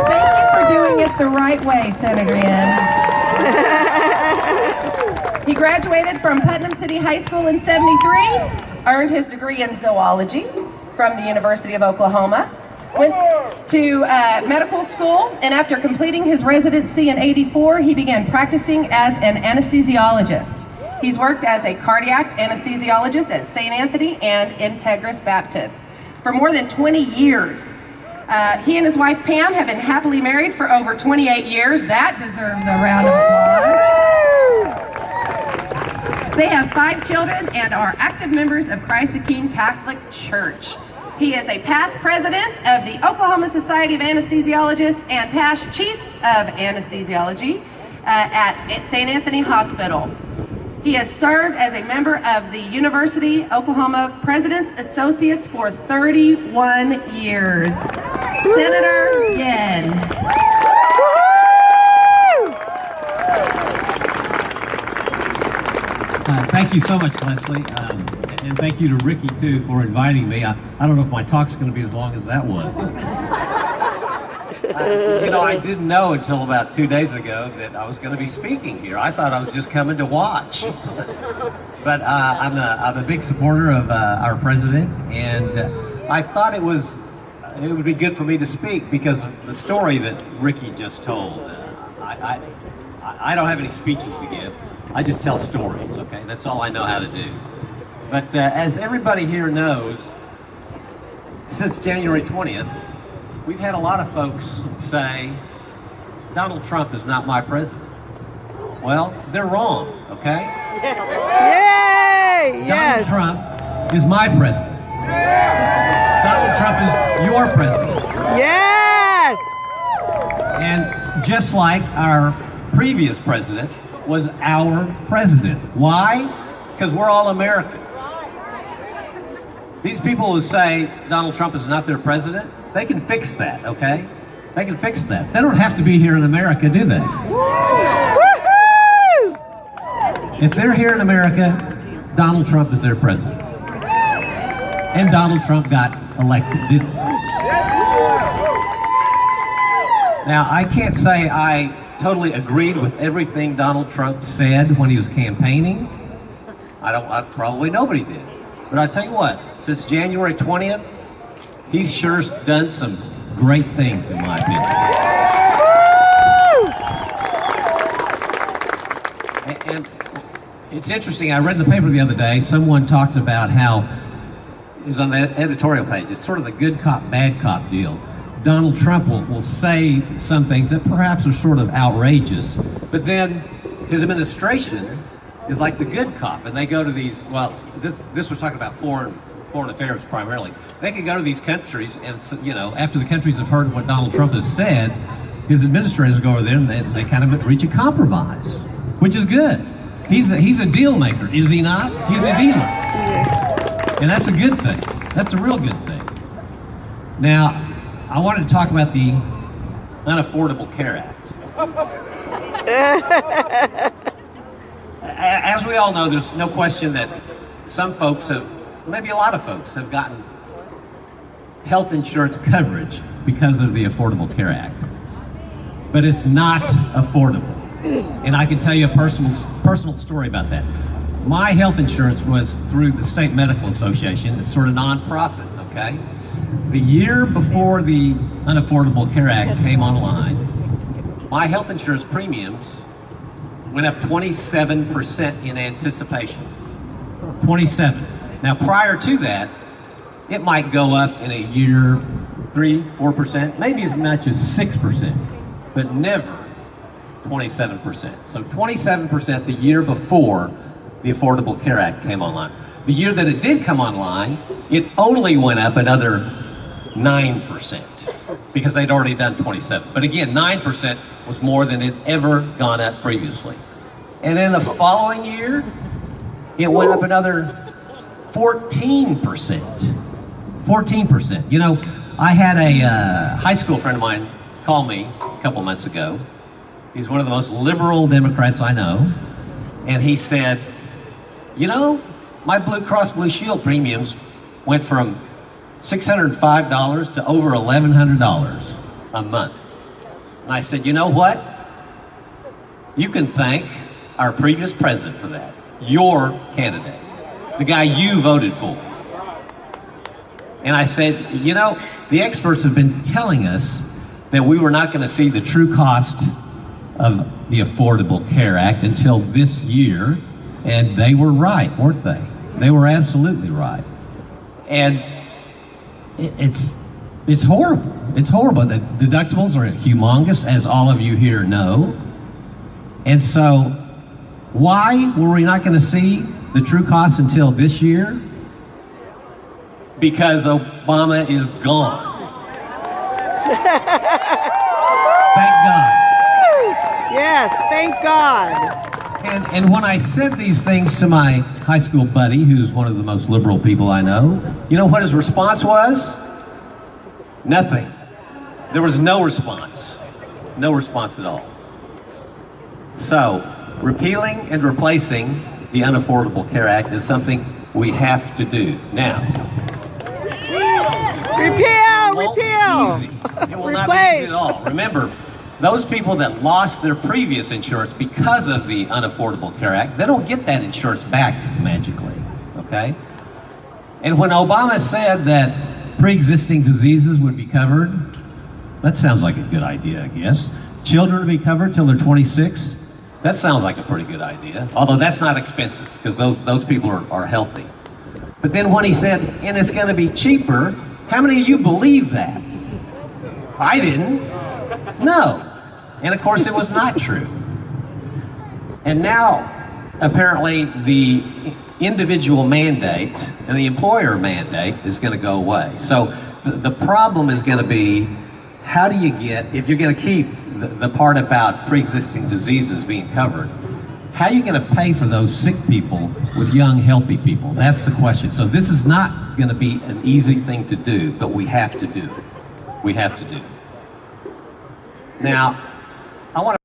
Thank you for doing it the right way, Senator Yen. He graduated from Putnam City High School in '73, earned his degree in zoology from the University of Oklahoma, went to medical school, and after completing his residency in '84, he began practicing as an anesthesiologist. He's worked as a cardiac anesthesiologist at St. Anthony and Integris Baptist for more than 20 years. He and his wife Pam have been happily married for over 28 years. That deserves a round of applause. They have 5 children and are active members of Christ the King Catholic Church. He is a past president of the Oklahoma Society of Anesthesiologists and past chief of anesthesiology at St. Anthony Hospital. He has served as a member of the University Oklahoma President's Associates for 31 years. Senator Yen. Thank you so much, Leslie. And thank you to Ricky, too, for inviting me. I don't know if my talk's going to be as long as that was. I didn't know until about 2 days ago that I was going to be speaking here. I thought I was just coming to watch. But I'm a big supporter of our president, and I thought it would be good for me to speak because of the story that Ricky just told. I don't have any speeches to give. I just tell stories, okay? That's all I know how to do. But as everybody here knows, since January 20th, we've had a lot of folks say, Donald Trump is not my president. Well, they're wrong, okay? Yay! Yes. Donald Trump is my president. Donald Trump is your president. Yes! And just like our previous president was our president. Why? Because we're all Americans. These people who say Donald Trump is not their president, they can fix that, okay? They can fix that. They don't have to be here in America, do they? Woo-hoo! If they're here in America, Donald Trump is their president. And Donald Trump got elected, didn't he? Now, I can't say I totally agreed with everything Donald Trump said when he was campaigning. Probably nobody did. But I tell you what, since January 20th, he's sure done some great things, in my opinion. And it's interesting, I read in the paper the other day, someone talked about how, it was on the editorial page, it's sort of the good cop, bad cop deal. Donald Trump will say some things that perhaps are sort of outrageous, but then his administration is like the good cop, and they go to these, well, this was talking about foreign affairs primarily. They can go to these countries, and after the countries have heard what Donald Trump has said, his administrators go over there and they kind of reach a compromise, which is good. He's a deal maker, is he not? He's a dealer, and that's a good thing. That's a real good thing. Now, I wanted to talk about the Unaffordable Care Act. As we all know, there's no question that some folks maybe a lot of folks have gotten health insurance coverage because of the Affordable Care Act. But it's not affordable. And I can tell you a personal story about that. My health insurance was through the State Medical Association. It's sort of nonprofit, okay? The year before the Unaffordable Care Act came online, my health insurance premiums went up 27% in anticipation. 27. Now, prior to that, it might go up in a year 3-4%, maybe as much as 6%, but never 27%. So 27% the year before the Affordable Care Act came online. The year that it did come online, it only went up another 9% because they'd already done 27. But again, 9% was more than it ever gone up previously. And then the following year, it went up another 14%. 14%. You know, I had a high school friend of mine call me a couple months ago. He's one of the most liberal Democrats I know. And he said, you know, my Blue Cross Blue Shield premiums went from $605 to over $1,100 a month. And I said, you know what? You can thank our previous president for that. Your candidate, the guy you voted for. And I said, you know, the experts have been telling us that we were not going to see the true cost of the Affordable Care Act until this year, and they were right, weren't they? They were absolutely right. And it's horrible. It's horrible. The deductibles are humongous, as all of you here know. And so, why were we not going to see the true cost until this year? Because Obama is gone. Thank God. Yes, thank God. And when I said these things to my high school buddy, who's one of the most liberal people I know, you know what his response was? Nothing. There was no response. No response at all. So, repealing and replacing the Unaffordable Care Act is something we have to do now. Repeal! It will not be easy at all. Remember, those people that lost their previous insurance because of the Unaffordable Care Act, they don't get that insurance back magically, okay? And when Obama said that pre-existing diseases would be covered, that sounds like a good idea, I guess. Children to be covered till they're 26, that sounds like a pretty good idea. Although that's not expensive, because those people are healthy. But then when he said, and it's going to be cheaper, how many of you believe that? I didn't. No. And of course it was not true. And now, apparently, the individual mandate and the employer mandate is going to go away. So the problem is going to be, how do you get, if you're going to keep the part about pre-existing diseases being covered, how are you going to pay for those sick people with young, healthy people? That's the question. So this is not going to be an easy thing to do, but we have to do it. We have to do it. Now, I want to